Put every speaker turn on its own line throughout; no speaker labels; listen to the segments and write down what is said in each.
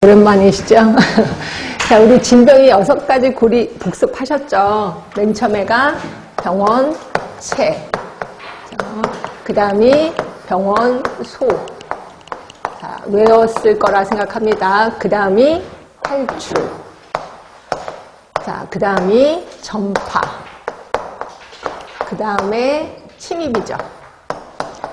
오랜만이시죠? 자, 우리 진병이 6가지 고리 복습하셨죠? 맨 처음에가 병원, 체. 그 다음이 병원, 소. 자, 외웠을 거라 생각합니다. 그 다음이 탈출. 자, 그 다음이 전파. 그 다음에 침입이죠.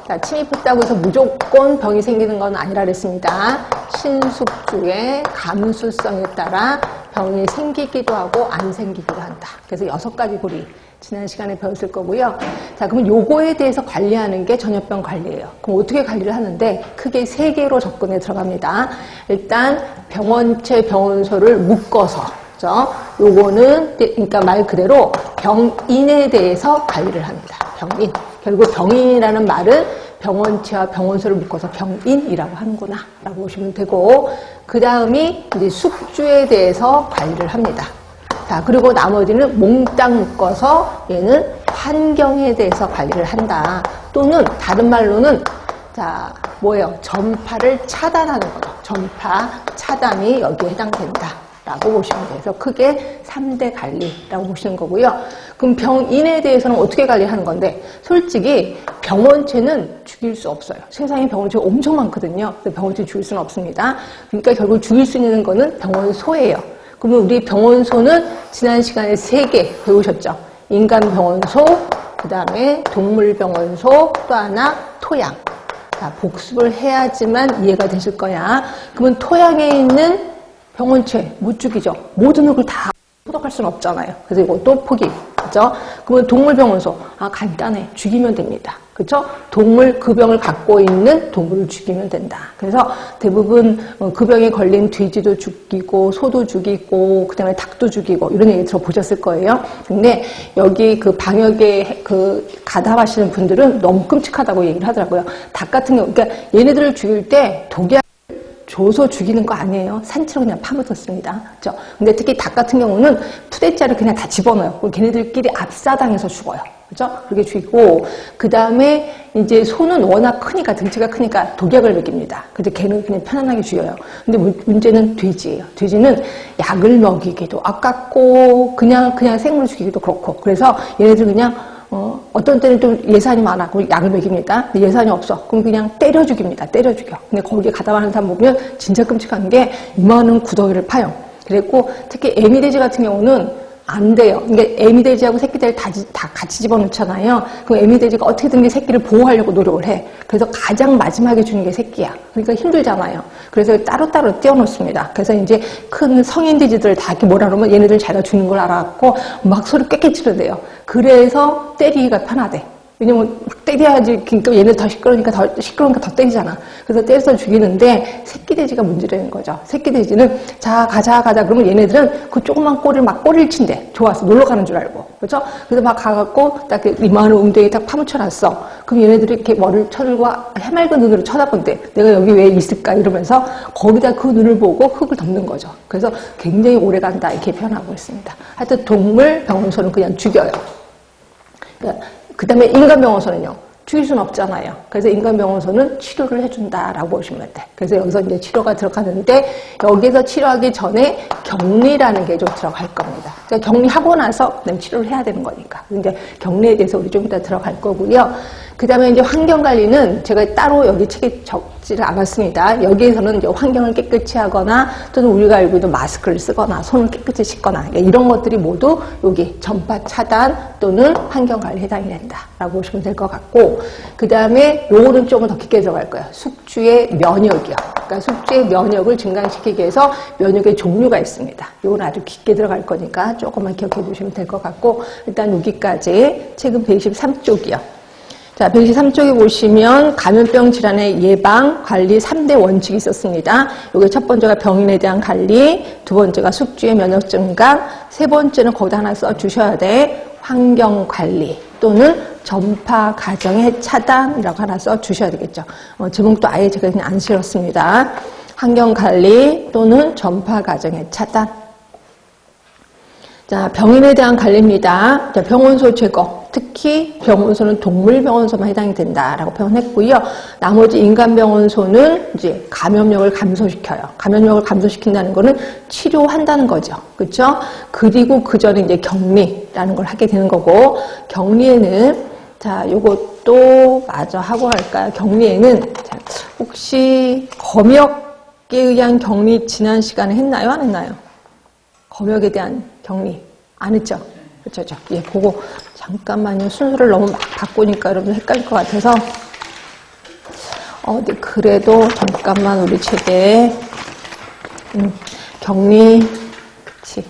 자, 침입했다고 해서 무조건 병이 생기는 건 아니라 그랬습니다. 신숙주의 감수성에 따라 병이 생기기도 하고 안 생기기도 한다. 그래서 6가지 고리 지난 시간에 배웠을 거고요. 자, 그럼 요거에 대해서 관리하는 게 전염병 관리예요. 그럼 어떻게 관리를 하는데 크게 3개로 접근에 들어갑니다. 일단 병원체, 병원소를 묶어서, 그죠? 요거는 그러니까 말 그대로 병인에 대해서 관리를 합니다. 병인. 결국 병인이라는 말은 병원체와 병원소를 묶어서 병인이라고 하는구나 라고 보시면 되고, 그 다음이 이제 숙주에 대해서 관리를 합니다. 자, 그리고 나머지는 몽땅 묶어서 얘는 환경에 대해서 관리를 한다. 또는 다른 말로는 자, 뭐예요? 전파를 차단하는 거죠. 전파 차단이 여기에 해당된다 라고 보시면 돼요. 그래서 크게 3대 관리라고 보시는 거고요. 그럼 병인에 대해서는 어떻게 관리하는 건데, 솔직히 병원체는 죽일 수 없어요. 세상에 병원체가 엄청 많거든요. 병원체 죽일 수는 없습니다. 그러니까 결국 죽일 수 있는 거는 병원소예요. 그러면 우리 병원소는 지난 시간에 3개 배우셨죠. 인간병원소, 그 다음에 동물병원소, 또 하나 토양. 자, 복습을 해야지만 이해가 되실 거야. 그러면 토양에 있는 병원체 못 죽이죠. 모든 걸 다 소독할 수는 없잖아요. 그래서 이것도 포기. 그죠? 그러면 동물병원소. 아, 간단해. 죽이면 됩니다. 그죠? 동물 그 병을 갖고 있는 동물을 죽이면 된다. 그래서 대부분 그 병에 걸린 돼지도 죽이고, 소도 죽이고, 그 다음에 닭도 죽이고, 이런 얘기 들어보셨을 거예요. 근데 여기 그 방역에 가담하시는 분들은 너무 끔찍하다고 얘기를 하더라고요. 닭 같은 경우, 그러니까 얘네들을 죽일 때 독약 줘서 죽이는 거 아니에요. 산채로 그냥 파묻었습니다. 그죠? 근데 특히 닭 같은 경우는 푸대자를 그냥 다 집어넣어요. 그럼 걔네들끼리 압사당해서 죽어요. 그죠? 그렇게 죽이고, 그 다음에 이제 소는 워낙 크니까, 등치가 크니까 독약을 먹입니다. 근데 걔는 그냥 편안하게 죽여요. 근데 문제는 돼지예요. 돼지는 약을 먹이기도 아깝고, 그냥 생으로 죽이기도 그렇고. 그래서 얘네들 그냥 어떤 때는 좀 예산이 많아. 그럼 약을 먹입니다. 근데 예산이 없어. 그럼 그냥 때려 죽입니다. 때려 죽여. 근데 거기에 가담하는 사람 보면 진짜 끔찍한 게 이만한 구덩이를 파요. 그랬고, 특히 애미돼지 같은 경우는 안 돼요. 그러니까 애미돼지하고 새끼들 다 같이 집어넣잖아요. 그럼 애미돼지가 어떻게든 새끼를 보호하려고 노력을 해. 그래서 가장 마지막에 주는 게 새끼야. 그러니까 힘들잖아요. 그래서 따로따로 띄워놓습니다. 그래서 이제 큰 성인 돼지들 다 이렇게 몰아놓으면 얘네들 자기가 죽는 걸 알아갖고 막 소리 꽥꽥 지르대요. 그래서 때리기가 편하대. 왜냐면 막 때려야지, 그러니까 얘네 더 시끄러우니까 더 때리잖아. 그래서 때려서 죽이는데 새끼돼지가 문제라는 거죠. 새끼돼지는 자, 가자. 그러면 얘네들은 그 조그만 꼬리를 친대. 좋았어. 놀러 가는 줄 알고. 그렇죠? 그래서 막 가갖고 딱 이만한 웅덩이 딱 파묻혀놨어. 그럼 얘네들이 이렇게 머리를 쳐들고 해맑은 눈으로 쳐다본대. 내가 여기 왜 있을까? 이러면서 거기다 그 눈을 보고 흙을 덮는 거죠. 그래서 굉장히 오래 간다. 이렇게 표현하고 있습니다. 하여튼 동물 병원소는 그냥 죽여요. 그 다음에 인간병원소는요, 죽일 수는 없잖아요. 그래서 인간병원소는 치료를 해준다라고 보시면 돼. 그래서 여기서 이제 치료가 들어가는데, 여기서 치료하기 전에 격리라는 게 좀 들어갈 겁니다. 그러니까 격리하고 나서 그다음에 치료를 해야 되는 거니까. 이제 격리에 대해서 우리 좀 이따 들어갈 거고요. 그 다음에 이제 환경관리는 제가 따로 여기 책에 적지를 않았습니다. 여기에서는 이제 환경을 깨끗이 하거나, 또는 우리가 알고 있는 마스크를 쓰거나, 손을 깨끗이 씻거나, 이런 것들이 모두 여기 전파 차단 또는 환경관리에 해당이 된다라고 보시면 될 것 같고, 그 다음에 요거는 조금 더 깊게 들어갈 거예요. 숙주의 면역이요. 그러니까 숙주의 면역을 증강시키기 위해서 면역의 종류가 있습니다. 요건 아주 깊게 들어갈 거니까 조금만 기억해 두시면 될 것 같고, 일단 여기까지 책은 123쪽이요. 자, 123쪽에 보시면 감염병 질환의 예방, 관리 3대 원칙이 있었습니다. 요게 첫 번째가 병인에 대한 관리, 두 번째가 숙주의 면역 증강, 세 번째는 거기다 하나 써주셔야 돼. 환경 관리 또는 전파 가정의 차단이라고 하나 써주셔야 되겠죠. 제목도 아예 제가 그냥 안 실었습니다. 환경 관리 또는 전파 가정의 차단. 자, 병인에 대한 관리입니다. 자, 병원소 제거. 특히 병원소는 동물병원소만 해당이 된다라고 표현했고요. 나머지 인간병원소는 이제 감염력을 감소시켜요. 감염력을 감소시킨다는 거는 치료한다는 거죠. 그렇죠? 그리고 그 전에 이제 격리라는 걸 하게 되는 거고, 격리에는 자, 요것도 마저 하고 할까요? 격리에는 자, 혹시 검역에 의한 격리 지난 시간에 했나요? 안 했나요? 검역에 대한 격리 안 했죠? 그렇죠? 예, 그거 잠깐만요. 순서를 너무 막 바꾸니까 여러분 헷갈릴 것 같아서 네, 그래도 잠깐만 우리 책에 격리 그치